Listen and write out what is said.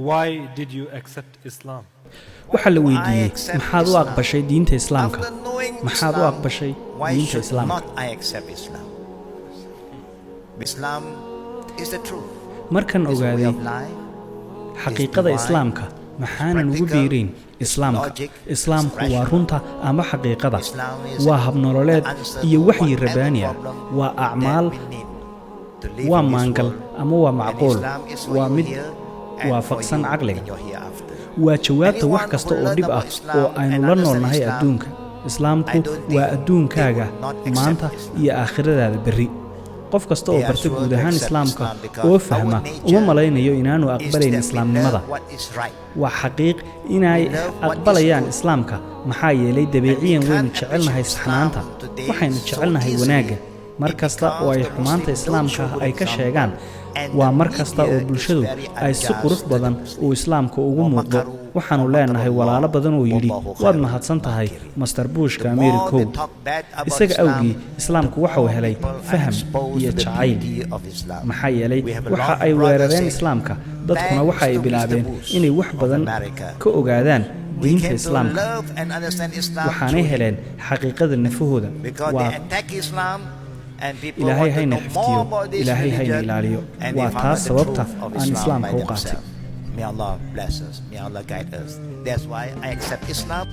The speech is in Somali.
Why did you accept Islam? waxa la weydiiyey maxaad u aqbashay diinta islaamka maxaad u aqbashay diinta islaamka markan ogaaday xaqiiqada islaamka maxaanan ugu biirayn islaamka islaamku waa runta ama xaqiiqada waa habnololeed iyo waxyi rabbaani ah waa acmaal waa maangal ama waa macquul waa mid waafaqsan caqliga waa jawaabta wax kasta oo dhib ah oo aynu la noolnahay adduunka islaamku waa adduunkaaga maanta iyo aakhiradaada berri qof kasta oo barta guud ahaan islaamka oo fahma uma malaynayo inaanu aqbalayn islaamnimada waa xaqiiq inay aqbalayaan islaamka maxaa yeelay dabiiciyan waynu jecelnahay saxnaanta waxaynu jecelnahay wanaagga mar kasta oo ay xumaanta islaamka ay ka sheegaan waa mar kasta oo bulshadu ay si qurux badan uu islaamka ugu muuqdo waxaanu leenahay walaalo badan oo yidhi waad mahadsan tahay master bushka ameerikow isaga awgii islaamku waxau helay faham iyo jacayl maxaa yeelay waxa ay weerareen islaamka dadkuna waxa ay bilaabeen inay wax badan ka ogaadaan diinta islaamka waxaanay heleen xaqiiqada nafahooda waa ilaahay hayna xifdiyo ilaahay hayna ilaaliyo waa taas sababta aan islaamka u qaatay May Allah bless us. May Allah guide us. That's why I accept Islam.